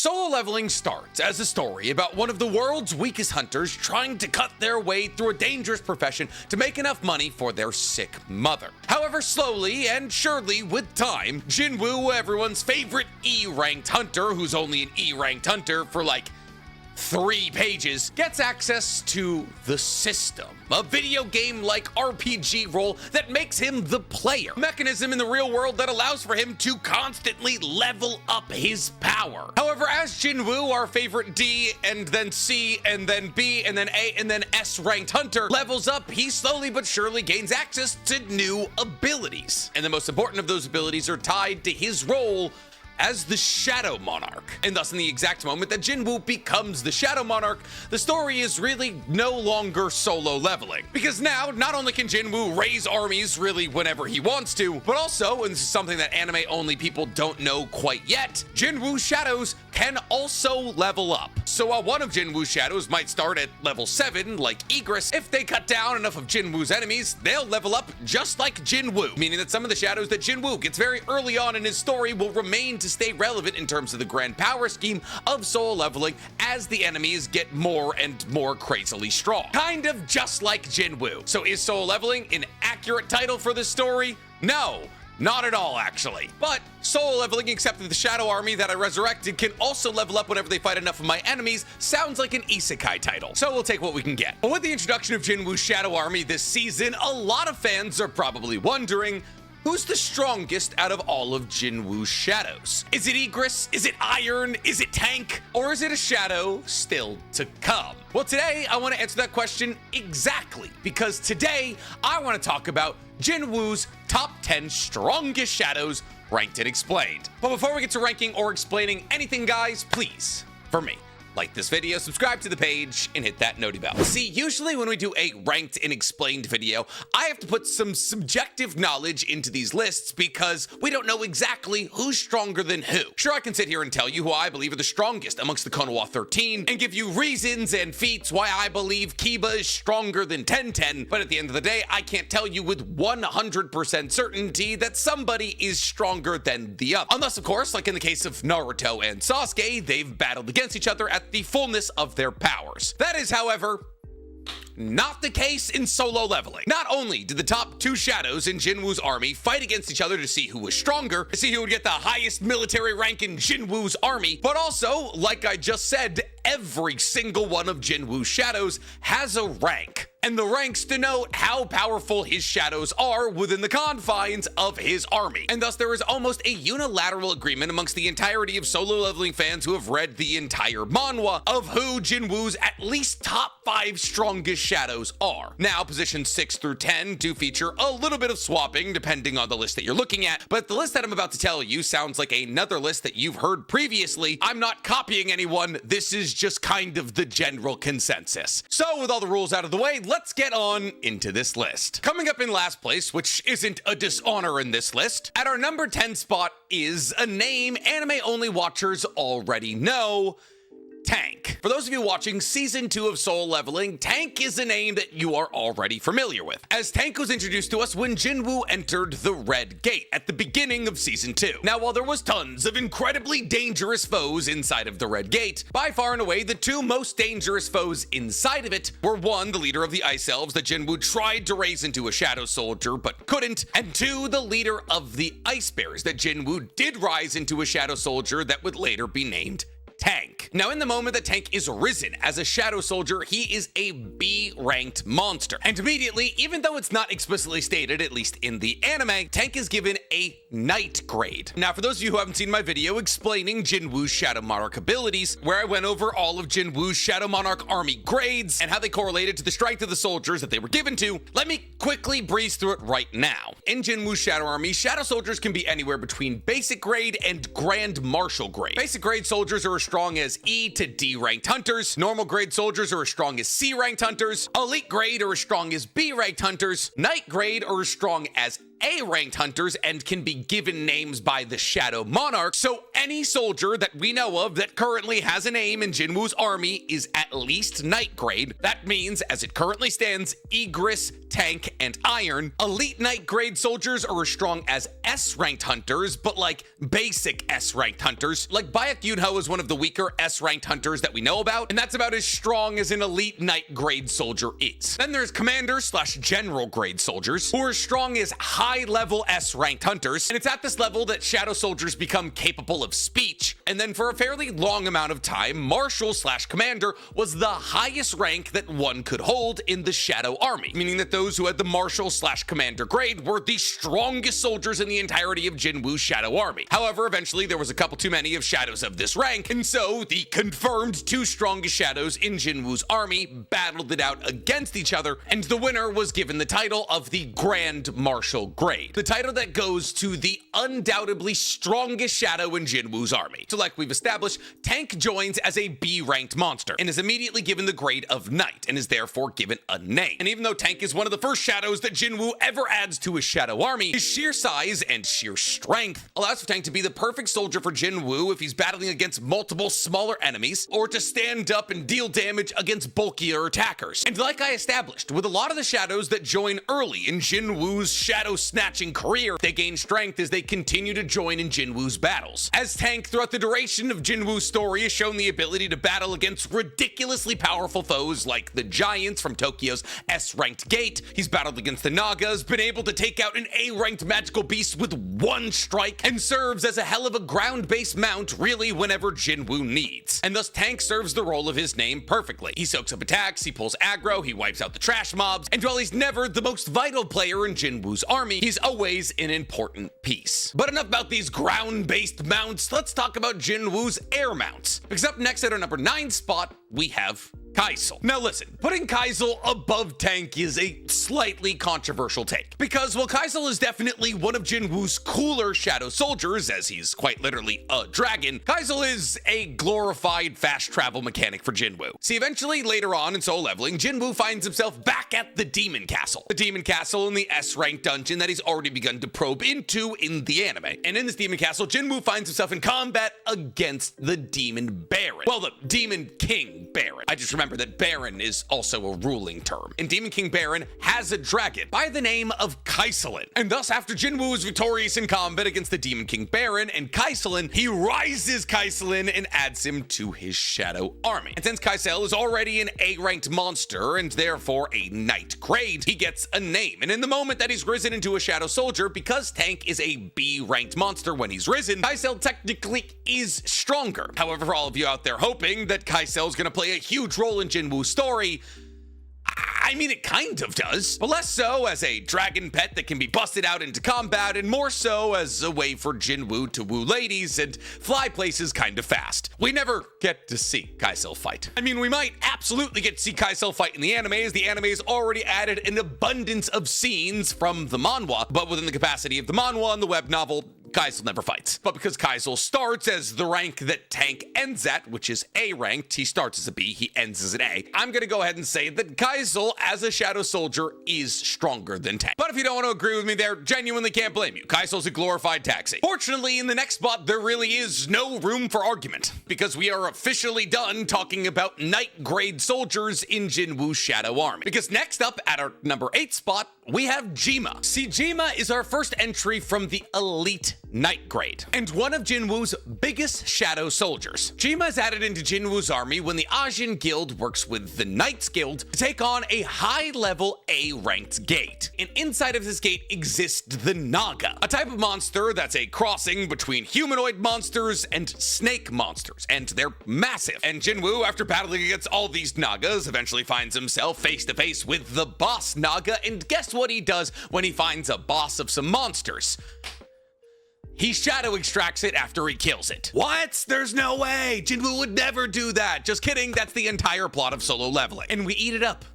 Solo Leveling starts as a story about one of the world's weakest hunters trying to cut their way through a dangerous profession to make enough money for their sick mother. However, slowly and surely with time, Jinwoo, everyone's favorite E-ranked hunter, who's only an E-ranked hunter for like 3 pages, gets access to the system, a video game-like RPG role that makes him the player, a mechanism in the real world that allows for him to constantly level up his power. However, as Jinwoo, our favorite D and then C and then B and then A and then S ranked hunter, levels up, he slowly but surely gains access to new abilities. And the most important of those abilities are tied to his role as the Shadow Monarch. And thus, in the exact moment that Jinwoo becomes the Shadow Monarch, the story is really no longer solo leveling. Because now, not only can Jinwoo raise armies really whenever he wants to, but also, and this is something that anime-only people don't know quite yet, Jinwoo's shadows can also level up. So while one of Jinwoo's shadows might start at level 7, like Egress, if they cut down enough of Jinwoo's enemies, they'll level up just like Jinwoo, meaning that some of the shadows that Jinwoo gets very early on in his story will remain to stay relevant in terms of the grand power scheme of solo leveling as the enemies get more and more crazily strong. Kind of just like Jinwoo. So is solo leveling an accurate title for this story? No. Not at all, actually. But solo leveling, except that the shadow army that I resurrected can also level up whenever they fight enough of my enemies, sounds like an isekai title. So we'll take what we can get. But with the introduction of Jinwoo's shadow army this season, a lot of fans are probably wondering, who's the strongest out of all of Jinwoo's shadows? Is it Egress? Is it Iron? Is it Tank? Or is it a shadow still to come? Well, today I want to answer that question exactly, because today I want to talk about Jinwoo's top 10 strongest shadows, ranked and explained. But before we get to ranking or explaining anything, guys, please, for me, like this video, subscribe to the page, and hit that noti bell. See, usually when we do a ranked and explained video, I have to put some subjective knowledge into these lists because we don't know exactly who's stronger than who. Sure, I can sit here and tell you who I believe are the strongest amongst the Konoha 13 and give you reasons and feats why I believe Kiba is stronger than Tenten, but at the end of the day, I can't tell you with 100% certainty that somebody is stronger than the other. Unless, of course, like in the case of Naruto and Sasuke, they've battled against each other at the fullness of their powers. That is, however, not the case in solo leveling. Not only did the top 2 shadows in Jinwoo's army fight against each other to see who was stronger, to see who would get the highest military rank in Jinwoo's army, but also, like I just said, every single one of Jinwoo's shadows has a rank. And the ranks denote how powerful his shadows are within the confines of his army. And thus there is almost a unilateral agreement amongst the entirety of solo leveling fans who have read the entire manhwa of who Jinwoo's at least top 5 strongest shadows are. Now, positions 6 through 10 do feature a little bit of swapping depending on the list that you're looking at, but the list that I'm about to tell you sounds like another list that you've heard previously. I'm not copying anyone, this is just kind of the general consensus. So with all the rules out of the way, let's get on into this list. Coming up in last place, which isn't a dishonor in this list, at our number 10 spot is a name anime-only watchers already know: Tank. For those of you watching Season 2 of Solo Leveling, Tank is a name that you are already familiar with, as Tank was introduced to us when Jinwoo entered the Red Gate at the beginning of Season 2. Now, while there was tons of incredibly dangerous foes inside of the Red Gate, by far and away, the 2 most dangerous foes inside of it were 1, the leader of the Ice Elves that Jinwoo tried to raise into a Shadow Soldier but couldn't, and 2, the leader of the Ice Bears that Jinwoo did rise into a Shadow Soldier that would later be named Tank. Now, in the moment that Tank is risen as a Shadow Soldier, he is a B-ranked monster. And immediately, even though it's not explicitly stated, at least in the anime, Tank is given a Knight grade. Now, for those of you who haven't seen my video explaining Jinwoo's Shadow Monarch abilities, where I went over all of Jinwoo's Shadow Monarch army grades and how they correlated to the strength of the soldiers that they were given to, let me quickly breeze through it right now. In Jinwoo's Shadow Army, Shadow Soldiers can be anywhere between basic grade and Grand Marshal grade. Basic grade soldiers are as strong as E to D ranked hunters. Normal grade soldiers are as strong as C ranked hunters. Elite grade are as strong as B ranked hunters. Knight grade are as strong as A-ranked hunters and can be given names by the Shadow Monarch, so any soldier that we know of that currently has a name in Jinwoo's army is at least Knight grade. That means, as it currently stands, Egress, Tank, and Iron. Elite Knight grade soldiers are as strong as S-ranked hunters, but like basic S-ranked hunters. Like Baek Yunho is one of the weaker S-ranked hunters that we know about, and that's about as strong as an Elite Knight grade soldier is. Then there's Commander/General grade soldiers, who are as strong as high-level S-ranked hunters, and it's at this level that Shadow soldiers become capable of speech. And then for a fairly long amount of time, Marshal/Commander was the highest rank that one could hold in the Shadow army, meaning that those who had the Marshal/Commander grade were the strongest soldiers in the entirety of Jinwoo's Shadow army. However, eventually there was a couple too many of Shadows of this rank, and so the confirmed two strongest Shadows in Jinwoo's army battled it out against each other, and the winner was given the title of the Grand Marshal grade, the title that goes to the undoubtedly strongest Shadow in Jinwoo's army. So like we've established, Tank joins as a B-ranked monster and is immediately given the grade of Knight and is therefore given a name. And even though Tank is one of the first Shadows that Jinwoo ever adds to his Shadow army, his sheer size and sheer strength allows for Tank to be the perfect soldier for Jinwoo if he's battling against multiple smaller enemies, or to stand up and deal damage against bulkier attackers. And like I established, with a lot of the Shadows that join early in Jinwoo's Shadow snatching career, they gain strength as they continue to join in Jinwoo's battles. As Tank, throughout the duration of Jinwoo's story, has shown the ability to battle against ridiculously powerful foes like the Giants from Tokyo's S-ranked Gate. He's battled against the Nagas, been able to take out an A-ranked magical beast with one strike, and serves as a hell of a ground-based mount really whenever Jinwoo needs. And thus Tank serves the role of his name perfectly. He soaks up attacks, he pulls aggro, he wipes out the trash mobs, and while he's never the most vital player in Jinwoo's army, he's always an important piece. But enough about these ground-based mounts, let's talk about Jinwoo's air mounts. Because up next at our number 9 spot, we have Kaisel. Now listen, putting Kaisel above Tank is a slightly controversial take, because while Kaisel is definitely one of Jinwoo's cooler Shadow soldiers, as he's quite literally a dragon, Kaisel is a glorified fast travel mechanic for Jinwoo. See, eventually later on in soul leveling, Jinwoo finds himself back at the Demon Castle. The Demon Castle in the S-rank dungeon that he's already begun to probe into in the anime. And in this Demon Castle, Jinwoo finds himself in combat against the Demon Baron. Well, the Demon King Baron. I just remember that Baron is also a ruling term. And Demon King Baron has a dragon by the name of Kaiselin. And thus, after Jinwoo is victorious in combat against the Demon King Baron and Kaiselin, he rises Kaiselin and adds him to his Shadow army. And since Kaisel is already an A-ranked monster and therefore a Knight grade, he gets a name. And in the moment that he's risen into a Shadow soldier, because Tank is a B-ranked monster when he's risen, Kaisel technically is stronger. However, for all of you out there hoping that Kaisel is going to play a huge role in Jinwoo's story, I mean, it kind of does, but less so as a dragon pet that can be busted out into combat, and more so as a way for Jinwoo to woo ladies and fly places kind of fast. We never get to see Kaisel fight. I mean, we might absolutely get to see Kaisel fight in the anime, as the anime has already added an abundance of scenes from the manhwa, but within the capacity of the manhwa and the web novel, Kaisel never fights. But because Kaisel starts as the rank that Tank ends at, which is A-ranked, he starts as a B, he ends as an A, I'm gonna go ahead and say that Kaisel, as a Shadow soldier, is stronger than Tank. But if you don't want to agree with me there, genuinely can't blame you. Kaisel's a glorified taxi. Fortunately, in the next spot, there really is no room for argument, because we are officially done talking about Knight grade soldiers in Jinwoo's Shadow army. Because next up, at our number 8 spot, we have Jima. See, Jima is our first entry from the Elite Knight grade, and one of Jinwoo's biggest Shadow soldiers. Jima is added into Jinwoo's army when the Ajin Guild works with the Knights Guild to take on a high-level A-ranked gate. And inside of this gate exists the Naga, a type of monster that's a crossing between humanoid monsters and snake monsters, and they're massive. And Jinwoo, after battling against all these Nagas, eventually finds himself face to face with the boss Naga, and guess what he does when he finds a boss of some monsters? He shadow extracts it after he kills it. What? There's no way! Jinwoo would never do that! Just kidding, that's the entire plot of Solo Leveling. And we eat it up.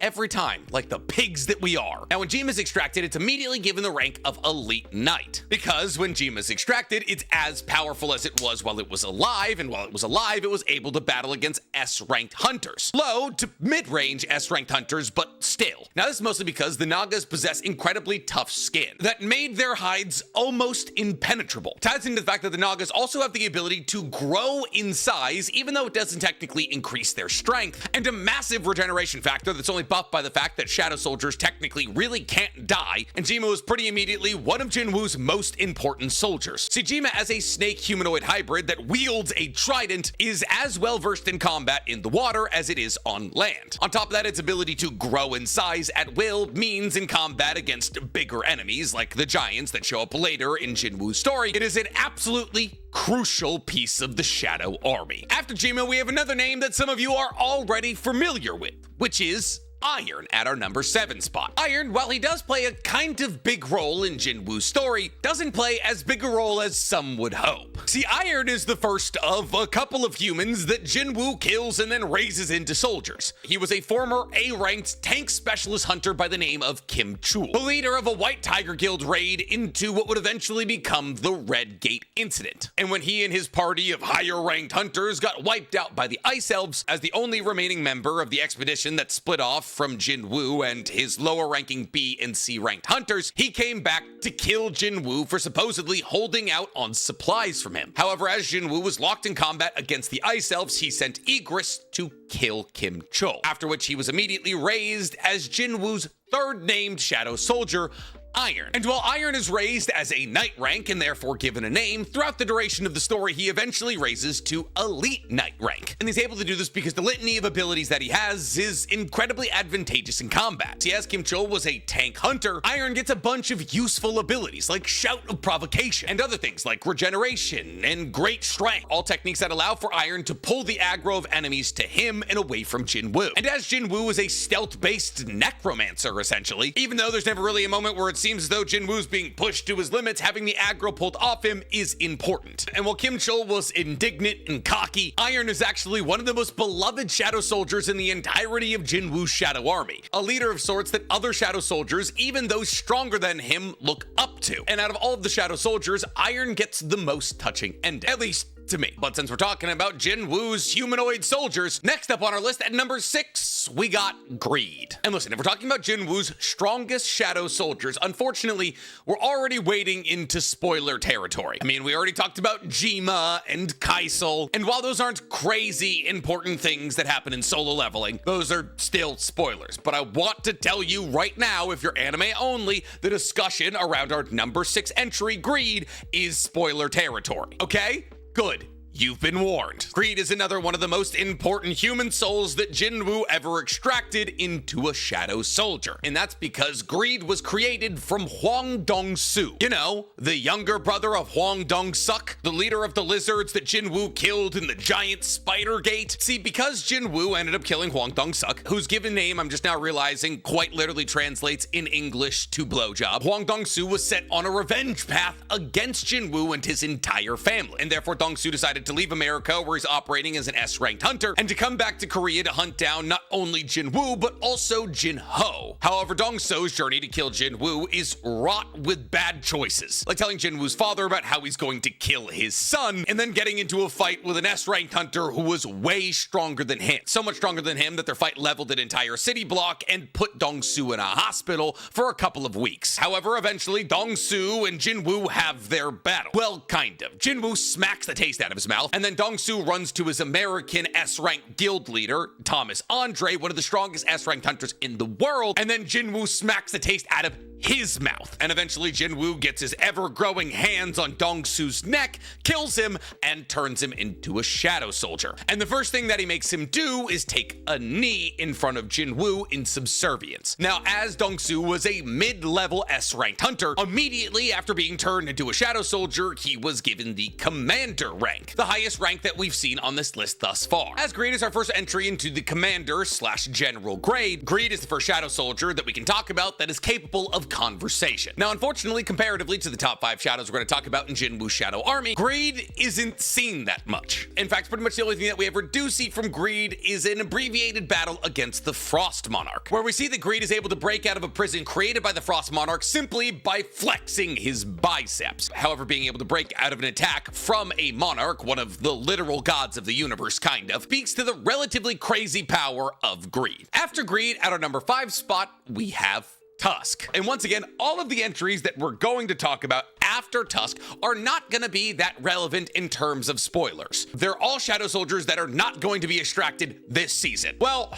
every time, like the pigs that we are. Now, when Jima's extracted, it's immediately given the rank of Elite Knight, because when Jima's extracted, it's as powerful as it was while it was alive, and while it was alive, it was able to battle against S-ranked hunters. Low to mid-range S-ranked hunters, but still. Now, this is mostly because the Nagas possess incredibly tough skin that made their hides almost impenetrable. Ties into the fact that the Nagas also have the ability to grow in size, even though it doesn't technically increase their strength, and a massive regeneration factor that's only buffed by the fact that Shadow Soldiers technically really can't die, and Jima was pretty immediately one of Jinwoo's most important soldiers. See, Jima, as a snake humanoid hybrid that wields a trident, is as well versed in combat in the water as it is on land. On top of that, its ability to grow in size at will means in combat against bigger enemies like the giants that show up later in Jinwoo's story, it is an absolutely crucial piece of the Shadow Army. After Jima, we have another name that some of you are already familiar with, which is Iron at our number 7 spot. Iron, while he does play a kind of big role in Jinwoo's story, doesn't play as big a role as some would hope. See, Iron is the first of a couple of humans that Jinwoo kills and then raises into soldiers. He was a former A-ranked tank specialist hunter by the name of Kim Chul, the leader of a White Tiger Guild raid into what would eventually become the Red Gate Incident. And when he and his party of higher-ranked hunters got wiped out by the Ice Elves as the only remaining member of the expedition that split off from Jinwoo and his lower-ranking B and C-ranked hunters, he came back to kill Jinwoo for supposedly holding out on supplies from him. However, as Jinwoo was locked in combat against the Ice Elves, he sent Egress to kill Kim Chul, after which he was immediately raised as Jinwoo's third-named Shadow Soldier, Iron. And while Iron is raised as a knight rank and therefore given a name, throughout the duration of the story, he eventually raises to Elite Knight rank. And he's able to do this because the litany of abilities that he has is incredibly advantageous in combat. See, as Kim Chul was a tank hunter, Iron gets a bunch of useful abilities like Shout of Provocation and other things like Regeneration and Great Strength, all techniques that allow for Iron to pull the aggro of enemies to him and away from Jinwoo. And as Jinwoo is a stealth-based necromancer, essentially, even though there's never really a moment where it's seems as though Jinwoo's being pushed to his limits, having the aggro pulled off him is important. And while Kim Chul was indignant and cocky, Iron is actually one of the most beloved Shadow Soldiers in the entirety of Jinwoo's Shadow Army. A leader of sorts that other Shadow Soldiers, even those stronger than him, look up to. And out of all of the Shadow Soldiers, Iron gets the most touching ending, at least to me. But since we're talking about Jinwoo's humanoid soldiers, next up on our list at number 6, we got Greed. And listen, if we're talking about Jinwoo's strongest Shadow Soldiers, unfortunately, we're already wading into spoiler territory. I mean, we already talked about Jima and Kaisel, and while those aren't crazy important things that happen in solo leveling, those are still spoilers. But I want to tell you right now, if you're anime only, the discussion around our number 6 entry, Greed, is spoiler territory. Okay? Good. You've been warned. Greed is another one of the most important human souls that Jinwoo ever extracted into a Shadow Soldier. And that's because Greed was created from Hwang Dong-soo. You know, the younger brother of Hwang Dong-suk, the leader of the lizards that Jinwoo killed in the giant spider gate. See, because Jinwoo ended up killing Hwang Dong-suk, whose given name I'm just now realizing quite literally translates in English to blowjob, Hwang Dong-soo was set on a revenge path against Jinwoo and his entire family. And therefore Dong-soo decided to leave America, where he's operating as an S-ranked hunter, and to come back to Korea to hunt down not only Jinwoo, but also Jin-ho. However, Dong-soo's journey to kill Jinwoo is wrought with bad choices, like telling Jinwoo's father about how he's going to kill his son, and then getting into a fight with an S-ranked hunter who was way stronger than him. So much stronger than him that their fight leveled an entire city block and put Dong-soo in a hospital for a couple of weeks. However, eventually, Dong-soo and Jinwoo have their battle. Well, kind of. Jinwoo smacks the taste out of his mouth, and then Dong-soo runs to his American S-ranked guild leader, Thomas Andre, one of the strongest S-ranked hunters in the world, and then Jinwoo smacks the taste out of his mouth. And eventually Jinwoo gets his ever-growing hands on Dong-soo's neck, kills him, and turns him into a Shadow Soldier. And the first thing that he makes him do is take a knee in front of Jinwoo in subservience. Now, as Dong-soo was a mid-level S-ranked hunter, immediately after being turned into a Shadow Soldier, he was given the Commander rank, the highest rank that we've seen on this list thus far. As Greed is our first entry into the Commander/General grade, Greed is the first Shadow Soldier that we can talk about that is capable of conversation. Now, unfortunately, comparatively to the top 5 shadows we're going to talk about in Jinwoo's Shadow Army, greed isn't seen that much. In fact, pretty much the only thing that we ever do see from greed is an abbreviated battle against the Frost Monarch, where we see that greed is able to break out of a prison created by the Frost Monarch simply by flexing his biceps. However, being able to break out of an attack from a monarch, one of the literal gods of the universe kind of, speaks to the relatively crazy power of greed. After greed, at our number 5 spot, we have Tusk. And once again, all of the entries that we're going to talk about after Tusk are not going to be that relevant in terms of spoilers. They're all Shadow Soldiers that are not going to be extracted this season. Well,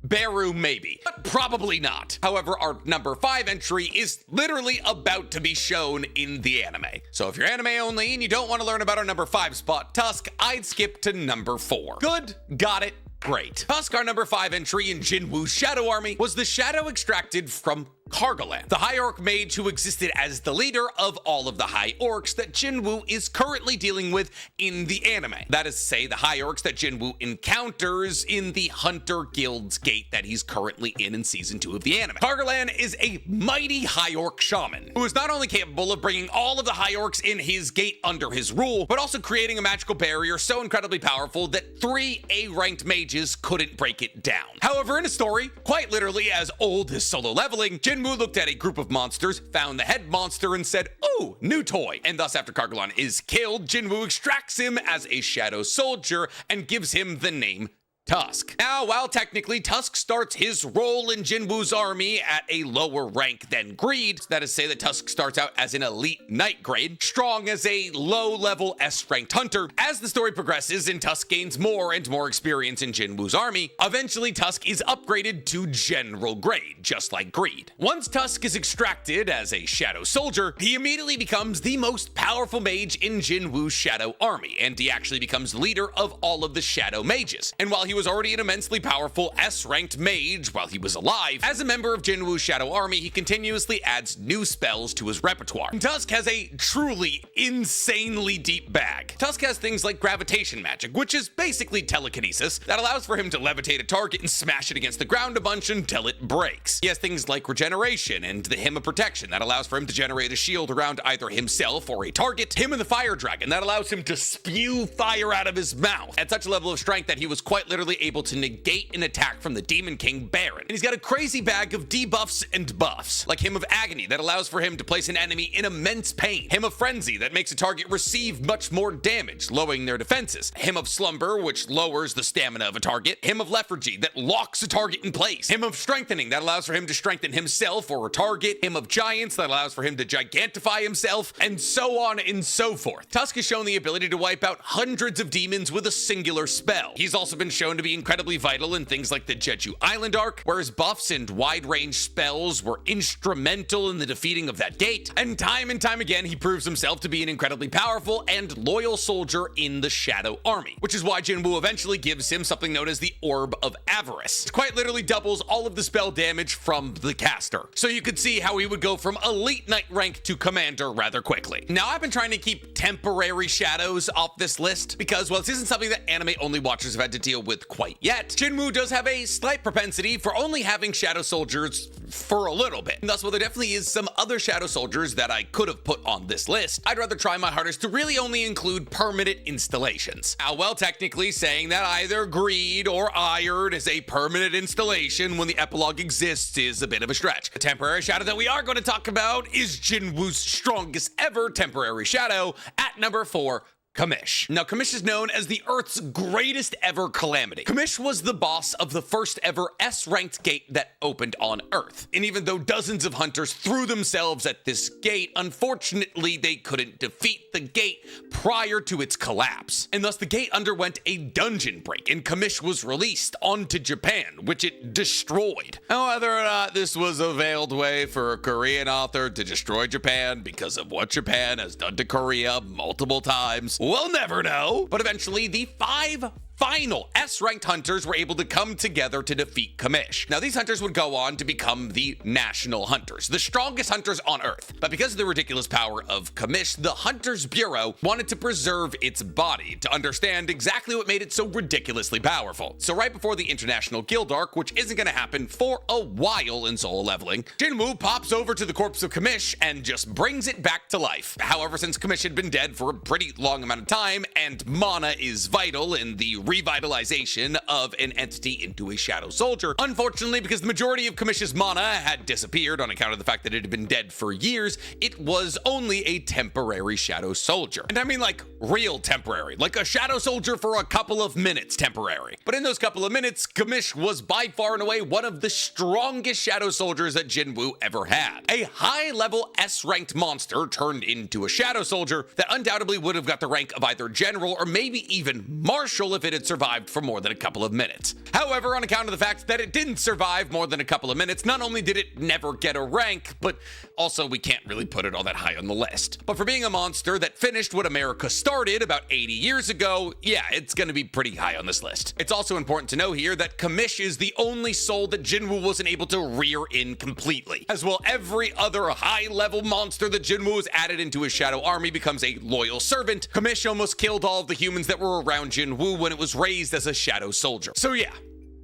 Beru maybe, but probably not. However, our number 5 entry is literally about to be shown in the anime. So if you're anime only and you don't want to learn about our number 5 spot, Tusk, I'd skip to number 4. Good, got it. Great. Tusk, our number 5 entry in Jinwoo's Shadow Army, was the shadow extracted from Kargalan, the High Orc mage who existed as the leader of all of the High Orcs that Jinwoo is currently dealing with in the anime. That is to say, the High Orcs that Jinwoo encounters in the Hunter Guild's gate that he's currently in Season 2 of the anime. Kargalan is a mighty High Orc shaman who is not only capable of bringing all of the High Orcs in his gate under his rule, but also creating a magical barrier so incredibly powerful that 3 A-ranked mages couldn't break it down. However, in a story quite literally as old as solo leveling, Jinwoo looked at a group of monsters, found the head monster, and said, "Ooh, new toy." And thus, after Kargalan is killed, Jinwoo extracts him as a shadow soldier and gives him the name Tusk. Now, while technically Tusk starts his role in Jinwoo's army at a lower rank than Greed, that is to say that Tusk starts out as an elite knight grade, strong as a low-level S-ranked hunter. As the story progresses and Tusk gains more and more experience in Jinwoo's army, eventually Tusk is upgraded to general grade, just like Greed. Once Tusk is extracted as a shadow soldier, he immediately becomes the most powerful mage in Jinwoo's Shadow Army, and he actually becomes leader of all of the shadow mages. And while he was already an immensely powerful S-ranked mage while he was alive, as a member of Jinwoo's Shadow Army, he continuously adds new spells to his repertoire. Tusk has a truly insanely deep bag. Tusk has things like gravitation magic, which is basically telekinesis, that allows for him to levitate a target and smash it against the ground a bunch until it breaks. He has things like regeneration and the Hymn of Protection, that allows for him to generate a shield around either himself or a target. Hymn of the Fire Dragon, that allows him to spew fire out of his mouth at such a level of strength that he was quite literally able to negate an attack from the Demon King Baron. And he's got a crazy bag of debuffs and buffs, like Hymn of Agony, that allows for him to place an enemy in immense pain. Hymn of Frenzy, that makes a target receive much more damage, lowering their defenses. Hymn of Slumber, which lowers the stamina of a target. Hymn of Lethargy, that locks a target in place. Hymn of Strengthening, that allows for him to strengthen himself or a target. Hymn of Giants, that allows for him to gigantify himself, and so on and so forth. Tusk has shown the ability to wipe out hundreds of demons with a singular spell. He's also been shown to be incredibly vital in things like the Jeju Island arc, where his buffs and wide-range spells were instrumental in the defeating of that gate, and time again he proves himself to be an incredibly powerful and loyal soldier in the Shadow Army, which is why Jinwoo eventually gives him something known as the Orb of Avarice. It quite literally doubles all of the spell damage from the caster, so you could see how he would go from elite knight rank to commander rather quickly. Now, I've been trying to keep temporary shadows off this list because, well, this isn't something that anime-only watchers have had to deal with quite yet. Jinwoo does have a slight propensity for only having shadow soldiers for a little bit. And thus, while there definitely is some other shadow soldiers that I could have put on this list, I'd rather try my hardest to really only include permanent installations. Now, well, technically saying that either Greed or Iron is a permanent installation when the epilogue exists is a bit of a stretch. The temporary shadow that we are going to talk about is Jinwoo's strongest ever temporary shadow at number 4, Kamish. Now, Kamish is known as the Earth's greatest ever calamity. Kamish was the boss of the first ever S-ranked gate that opened on Earth. And even though dozens of hunters threw themselves at this gate, unfortunately, they couldn't defeat the gate prior to its collapse. And thus, the gate underwent a dungeon break, and Kamish was released onto Japan, which it destroyed. Now, whether or not this was a veiled way for a Korean author to destroy Japan because of what Japan has done to Korea multiple times, we'll never know. But eventually, the 5 final S-ranked hunters were able to come together to defeat Kamish. Now, these hunters would go on to become the National Hunters, the strongest hunters on Earth. But because of the ridiculous power of Kamish, the Hunters Bureau wanted to preserve its body to understand exactly what made it so ridiculously powerful. So right before the International Guild arc, which isn't going to happen for a while in solo leveling, Jinwoo pops over to the corpse of Kamish and just brings it back to life. However, since Kamish had been dead for a pretty long amount of time, and mana is vital in the revitalization of an entity into a Shadow Soldier. Unfortunately, because the majority of Kamish's mana had disappeared on account of the fact that it had been dead for years, it was only a temporary Shadow Soldier. And I mean like real temporary, like a Shadow Soldier for a couple of minutes temporary. But in those couple of minutes, Kamish was by far and away one of the strongest Shadow Soldiers that Jinwoo ever had. A high-level S-ranked monster turned into a Shadow Soldier that undoubtedly would have got the rank of either General or maybe even Marshal if it had survived for more than a couple of minutes. However, on account of the fact that it didn't survive more than a couple of minutes, not only did it never get a rank, but also we can't really put it all that high on the list. But for being a monster that finished what America started about 80 years ago, yeah, it's gonna be pretty high on this list. It's also important to know here that Kamish is the only soul that Jinwoo wasn't able to rear in completely. As well, every other high-level monster that Jinwoo has added into his Shadow Army becomes a loyal servant. Kamish almost killed all of the humans that were around Jinwoo when it was raised as a Shadow Soldier. So yeah,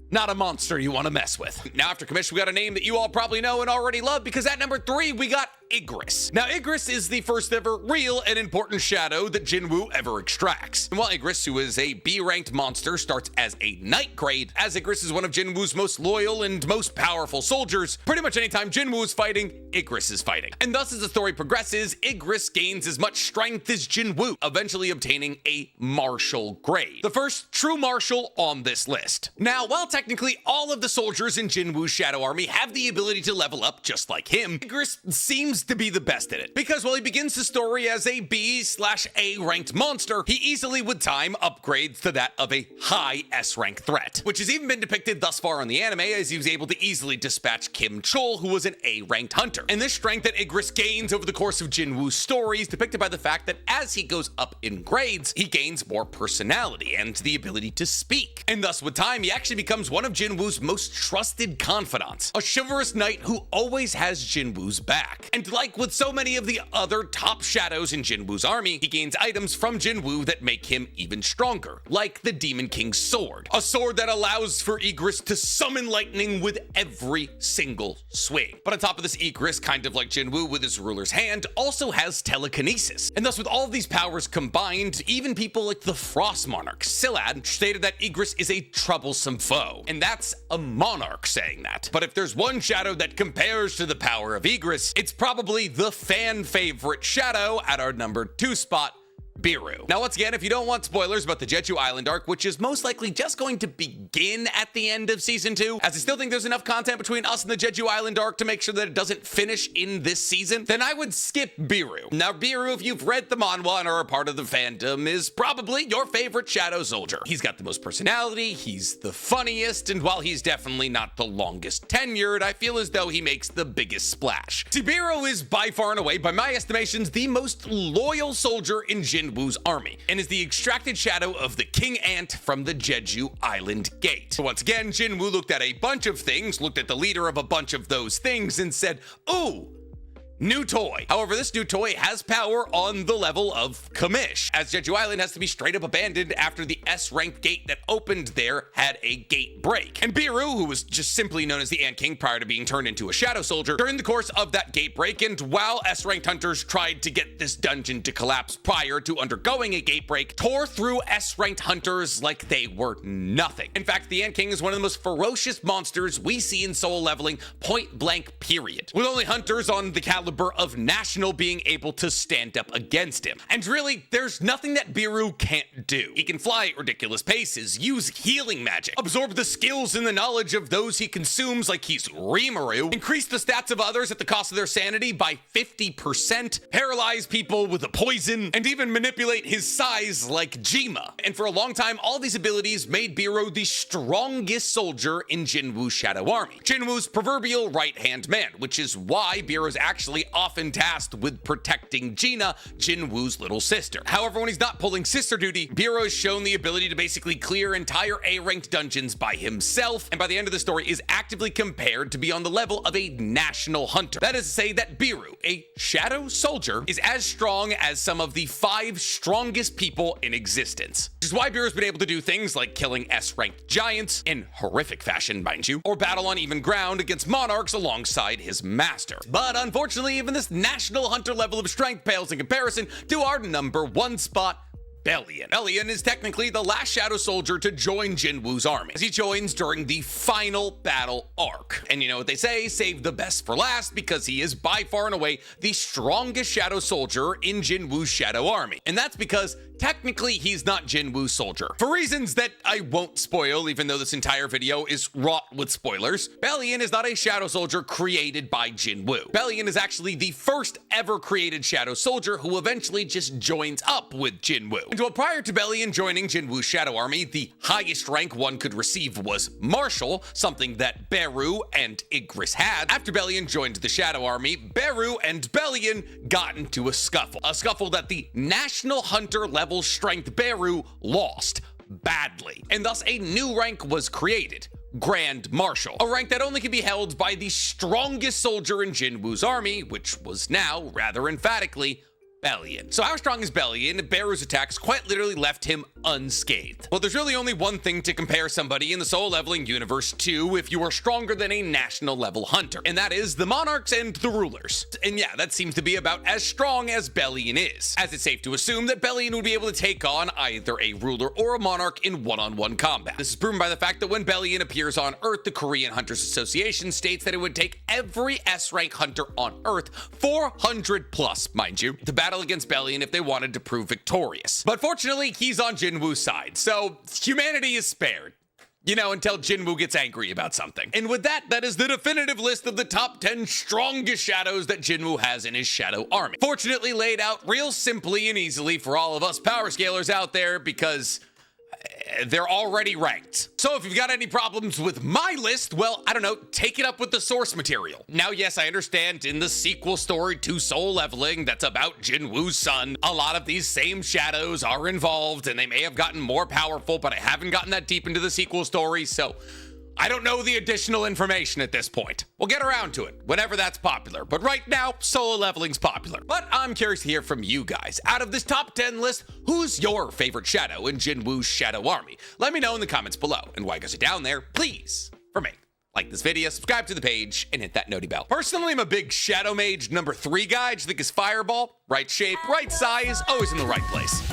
not a monster you want to mess with. Now after Kamish, we got a name that you all probably know and already love, because at number 3, we got Igris. Now, Igris is the first ever real and important shadow that Jinwoo ever extracts. And while Igris, who is a B-ranked monster, starts as a night grade, as Igris is one of Jinwoo's most loyal and most powerful soldiers, pretty much anytime Jinwoo is fighting, Igris is fighting. And thus, as the story progresses, Igris gains as much strength as Jinwoo, eventually obtaining a Marshal grade, the first true Marshal on this list. Now, while technically all of the soldiers in Jinwoo's Shadow Army have the ability to level up just like him, Igris seems to be the best at it, because while he begins the story as a B/A ranked monster, he easily with time upgrades to that of a high S rank threat, which has even been depicted thus far in the anime, as he was able to easily dispatch Kim Chol, who was an A ranked hunter. And this strength that Igris gains over the course of Jinwoo's story is depicted by the fact that as he goes up in grades, he gains more personality and the ability to speak, and thus with time he actually becomes one of Jinwoo's most trusted confidants, a chivalrous knight who always has Jinwoo's back. And like with so many of the other top shadows in Jinwoo's army, he gains items from Jinwoo that make him even stronger, like the Demon King's sword, a sword that allows for Igris to summon lightning with every single swing. But on top of this, Igris, kind of like Jinwoo with his ruler's hand, also has telekinesis. And thus with all of these powers combined, even people like the Frost Monarch, Sillad, stated that Igris is a troublesome foe. And that's a monarch saying that. But if there's one shadow that compares to the power of Igris, it's probably the fan favorite shadow at our number 2 spot, Biru. Now, once again, if you don't want spoilers about the Jeju Island arc, which is most likely just going to begin at the end of season 2, as I still think there's enough content between us and the Jeju Island arc to make sure that it doesn't finish in this season, then I would skip Biru. Now, Biru, if you've read the manhwa and are a part of the fandom, is probably your favorite Shadow Soldier. He's got the most personality, he's the funniest, and while he's definitely not the longest tenured, I feel as though he makes the biggest splash. See, Biru is by far and away, by my estimations, the most loyal soldier in Jinwoo's army, and is the extracted shadow of the King Ant from the Jeju Island Gate. So once again, Jinwoo looked at a bunch of things, looked at the leader of a bunch of those things, and said, ooh, new toy. However, this new toy has power on the level of Kamish, as Jeju Island has to be straight up abandoned after the S-ranked gate that opened there had a gate break. And Biru, who was just simply known as the Ant King prior to being turned into a Shadow Soldier, during the course of that gate break, and while S-ranked hunters tried to get this dungeon to collapse prior to undergoing a gate break, tore through S-ranked hunters like they were nothing. In fact, the Ant King is one of the most ferocious monsters we see in solo leveling, point blank period, with only hunters on the caliber of National being able to stand up against him. And really, there's nothing that Biru can't do. He can fly at ridiculous paces, use healing magic, absorb the skills and the knowledge of those he consumes like he's Rimuru, increase the stats of others at the cost of their sanity by 50%, paralyze people with a poison, and even manipulate his size like Jima. And for a long time, all these abilities made Biru the strongest soldier in Jinwoo's Shadow Army, Jinwoo's proverbial right-hand man, which is why Biru is actually unfortunately often tasked with protecting Gina, Jinwoo's little sister. However, when he's not pulling sister duty, Biro has shown the ability to basically clear entire A-ranked dungeons by himself, and by the end of the story is actively compared to be on the level of a national hunter. That is to say that Biru, a shadow soldier, is as strong as some of the 5 strongest people in existence. Which is why Biru's been able to do things like killing S-ranked giants, in horrific fashion, mind you, or battle on even ground against monarchs alongside his master. But unfortunately, even this national hunter level of strength pales in comparison to our number 1 spot, Bellion. Bellion is technically the last shadow soldier to join Jinwoo's army, as he joins during the final battle arc. And you know what they say, save the best for last, because he is by far and away the strongest shadow soldier in Jinwoo's shadow army. And that's because technically he's not Jinwoo's soldier. For reasons that I won't spoil, even though this entire video is wrought with spoilers, Bellion is not a shadow soldier created by Jinwoo. Bellion is actually the first ever created shadow soldier who eventually just joins up with Jinwoo. And while prior to Bellion joining Jinwoo's shadow army, the highest rank one could receive was Marshal, something that Beru and Igris had. After Bellion joined the shadow army, Beru and Bellion got into a scuffle that the national hunter level strength Beru lost badly, and thus a new rank was created, Grand Marshal, a rank that only could be held by the strongest soldier in Jinwoo's army, which was now, rather emphatically, Bellion. So how strong is Bellion? Beru's attacks quite literally left him unscathed. Well, there's really only one thing to compare somebody in the soul leveling universe to if you are stronger than a national level hunter, and that is the monarchs and the rulers. And yeah, that seems to be about as strong as Bellion is, as it's safe to assume that Bellion would be able to take on either a ruler or a monarch in one-on-one combat. This is proven by the fact that when Bellion appears on Earth, the Korean Hunters Association states that it would take every S-rank hunter on Earth, 400 plus, mind you, to battle against Bellion if they wanted to prove victorious. But fortunately, he's on Jinwoo's side, so humanity is spared. You know, until Jinwoo gets angry about something. And with that, that is the definitive list of the top 10 strongest shadows that Jinwoo has in his shadow army. Fortunately laid out real simply and easily for all of us power scalers out there, because they're already ranked. So if you've got any problems with my list, well, I don't know, take it up with the source material. Now, yes, I understand in the sequel story to Soul Leveling that's about Jinwoo's son, a lot of these same shadows are involved and they may have gotten more powerful, but I haven't gotten that deep into the sequel story, so I don't know the additional information at this point. We'll get around to it whenever that's popular, but right now, solo leveling's popular. But I'm curious to hear from you guys. Out of this top 10 list, who's your favorite shadow in Jinwoo's shadow army? Let me know in the comments below, and while you guys are down there, please, for me, like this video, subscribe to the page, and hit that noti bell. Personally, I'm a big Shadow Mage number 3 guy. I just think his fireball, right shape, right size, always in the right place.